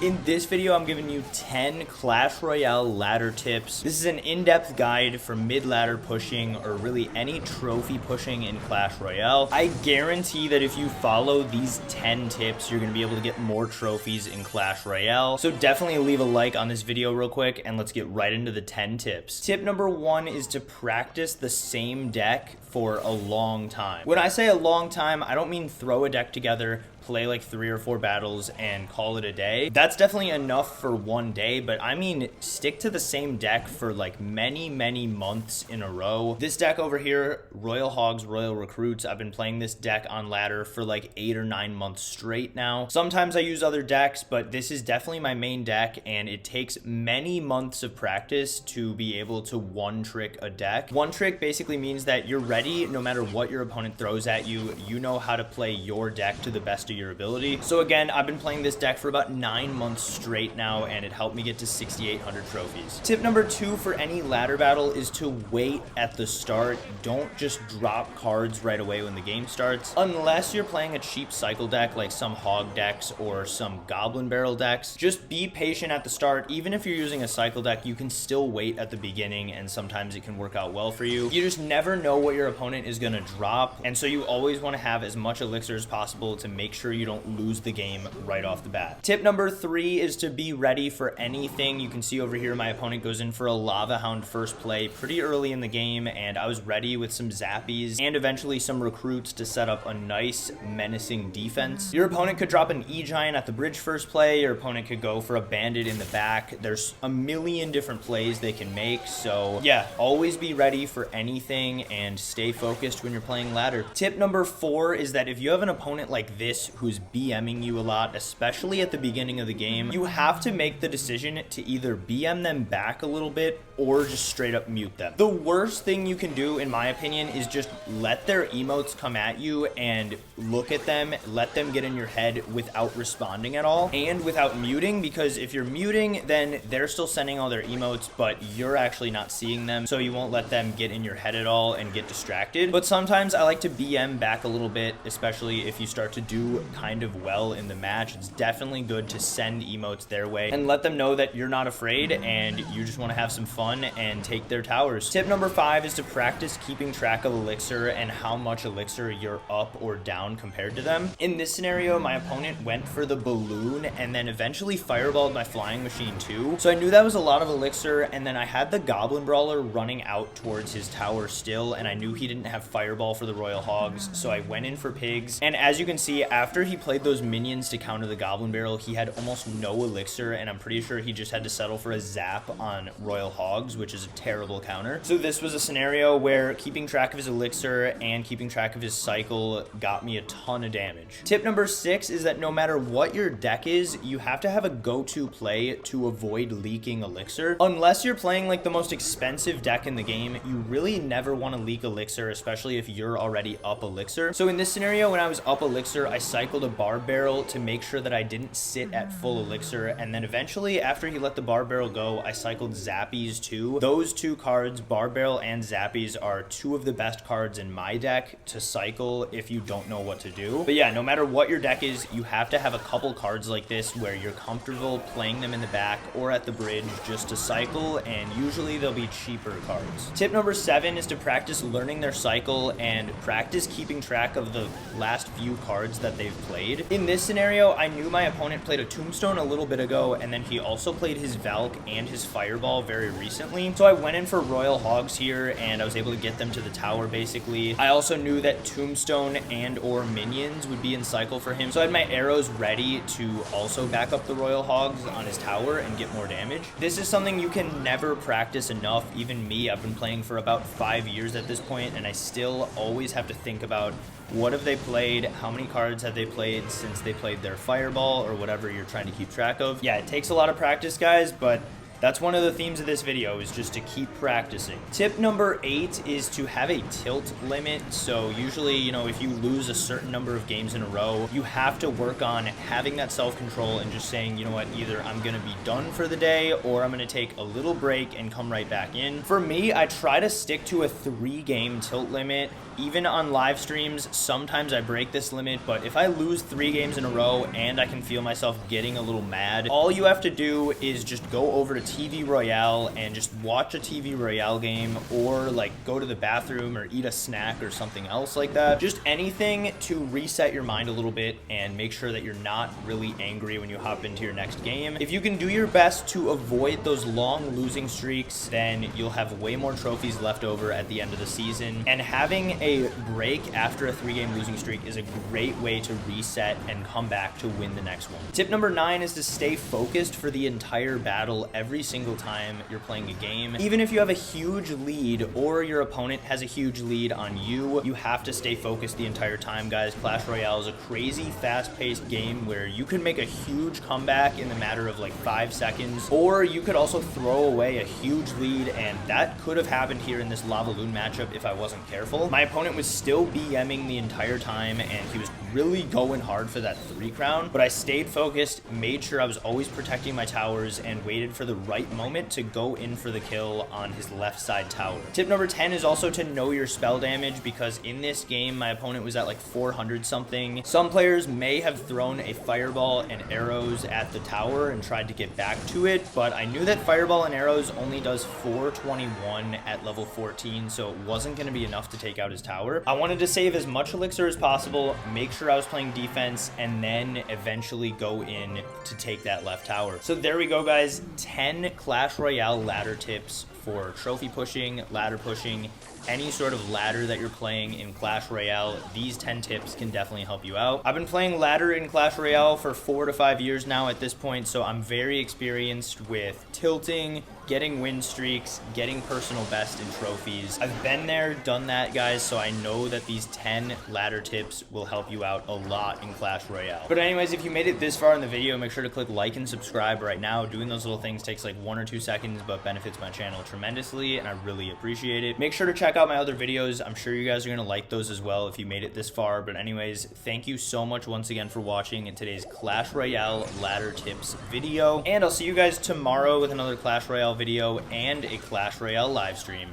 In this video, I'm giving you 10 Clash Royale ladder tips. This is an in-depth guide for mid-ladder pushing or really any trophy pushing in Clash Royale. I guarantee that if you follow these 10 tips, you're going to be able to get more trophies in Clash Royale. So definitely leave a like on this video real quick and let's get right into the 10 tips. Tip number 1 is to practice the same deck for a long time. When I say a long time, I don't mean throw a deck together, play like 3 or 4 battles and call it a day. That's definitely enough for one day, but I mean stick to the same deck for like many months in a row. This deck over here, Royal Hogs, Royal Recruits, I've been playing this deck on ladder for like 8 or 9 months straight now. Sometimes I use other decks, but this is definitely my main deck and it takes many months of practice to be able to one trick a deck. One trick basically means that you're ready no matter what your opponent throws at you. You know how to play your deck to the best of your ability. So again, I've been playing this deck for about 9 months straight now and it helped me get to 6,800 trophies. Tip number 2 for any ladder battle is to wait at the start. Don't just drop cards right away when the game starts. Unless you're playing a cheap cycle deck like some hog decks or some goblin barrel decks, just be patient at the start. Even if you're using a cycle deck, you can still wait at the beginning and sometimes it can work out well for you. You just never know what your opponent is going to drop, and so you always want to have as much elixir as possible to make sure you don't lose the game right off the bat. Tip number 3 is to be ready for anything. You can see over here my opponent goes in for a lava hound first play pretty early in the game, and I was ready with some zappies and eventually some recruits to set up a nice menacing defense. Your opponent could drop an E-Giant at the bridge first play. Your opponent could go for a bandit in the back. There's a million different plays they can make, so yeah, always be ready for anything and stay focused when you're playing ladder. Tip number 4 is that if you have an opponent like this who's BMing you a lot, especially at the beginning of the game, you have to make the decision to either BM them back a little bit or just straight up mute them. The worst thing you can do, in my opinion, is just let their emotes come at you and look at them, let them get in your head without responding at all and without muting, because if you're muting, then they're still sending all their emotes, but you're actually not seeing them, so you won't let them get in your head at all and get distracted. But sometimes I like to BM back a little bit, especially if you start to do kind of well in the match. It's definitely good to send emotes their way and let them know that you're not afraid and you just want to have some fun and take their towers. Tip number 5 is to practice keeping track of elixir and how much elixir you're up or down compared to them. In this scenario, my opponent went for the balloon and then eventually fireballed my flying machine too. So I knew that was a lot of elixir, and then I had the goblin brawler running out towards his tower still, and I knew he didn't have fireball for the royal hogs, so I went in for pigs. And as you can see, after he played those minions to counter the goblin barrel, he had almost no elixir, and I'm pretty sure he just had to settle for a zap on royal hogs, which is a terrible counter. So this was a scenario where keeping track of his elixir and keeping track of his cycle got me a ton of damage. Tip number 6 is that no matter what your deck is, you have to have a go-to play to avoid leaking elixir. Unless you're playing like the most expensive deck in the game, you really never want to leak elixir, especially if you're already up elixir. So in this scenario, when I was up elixir, I cycled a barb barrel to make sure that I didn't sit at full elixir, and then eventually after he let the barb barrel go, I cycled zappies too. Those two cards, barb barrel and zappies, are two of the best cards in my deck to cycle if you don't know what to do. But yeah, no matter what your deck is, you have to have a couple cards like this where you're comfortable playing them in the back or at the bridge just to cycle, and usually they'll be cheaper cards. Tip number 7 is to practice learning their cycle and practice keeping track of the last few cards that they've played. In this scenario, I knew my opponent played a tombstone a little bit ago, and then he also played his Valk and his fireball very recently. So I went in for royal hogs here and I was able to get them to the tower basically. I also knew that tombstone and or minions would be in cycle for him, so I had my arrows ready to also back up the royal hogs on his tower and get more damage. This is something you can never practice enough. Even me, I've been playing for about 5 years at this point and I still always have to think about what have they played, how many cards have they played since they played their fireball or whatever you're trying to keep track of. Yeah, it takes a lot of practice, guys, but that's one of the themes of this video, is just to keep practicing. Tip number 8 is to have a tilt limit. So usually, you know, if you lose a certain number of games in a row, you have to work on having that self-control and just saying, you know what, either I'm gonna be done for the day or I'm gonna take a little break and come right back in. For me, I try to stick to a 3-game tilt limit Even on live streams, sometimes I break this limit, but if I lose 3 games in a row and I can feel myself getting a little mad, all you have to do is just go over to TV Royale and just watch a TV Royale game, or like go to the bathroom or eat a snack or something else like that. Just anything to reset your mind a little bit and make sure that you're not really angry when you hop into your next game. If you can do your best to avoid those long losing streaks, then you'll have way more trophies left over at the end of the season. And having a break after a 3-game losing streak is a great way to reset and come back to win the next one. Tip number 9 is to stay focused for the entire battle every single time you're playing a game. Even if you have a huge lead or your opponent has a huge lead on you, you have to stay focused the entire time, guys. Clash Royale is a crazy fast-paced game where you can make a huge comeback in the matter of like 5 seconds, or you could also throw away a huge lead, and that could have happened here in this Lava Loon matchup if I wasn't careful. My opponent was still BMing the entire time, and he was really going hard for that 3 crown, but I stayed focused, made sure I was always protecting my towers, and waited for the right moment to go in for the kill on his left side tower. Tip number 10 is also to know your spell damage, because in this game my opponent was at like 400 something. Some players may have thrown a fireball and arrows at the tower and tried to get back to it, but I knew that fireball and arrows only does 421 at level 14, so it wasn't going to be enough to take out his tower. I wanted to save as much elixir as possible, make sure I was playing defense, and then eventually go in to take that left tower. So there we go, guys. 10 Clash Royale ladder tips for trophy pushing, ladder pushing, any sort of ladder that you're playing in Clash Royale. These 10 tips can definitely help you out. I've been playing ladder in Clash Royale for 4 to 5 years now at this point, so I'm very experienced with tilting, getting win streaks, getting personal best in trophies. I've been there, done that, guys, so I know that these 10 ladder tips will help you out a lot in Clash Royale. But anyways, if you made it this far in the video, make sure to click like and subscribe right now. Doing those little things takes like 1 or 2 seconds, but benefits my channel tremendously, and I really appreciate it. Make sure to check out my other videos. I'm sure you guys are going to like those as well if you made it this far. But anyways, thank you so much once again for watching in today's Clash Royale ladder tips video, and I'll see you guys tomorrow with another Clash Royale video and a Clash Royale live stream.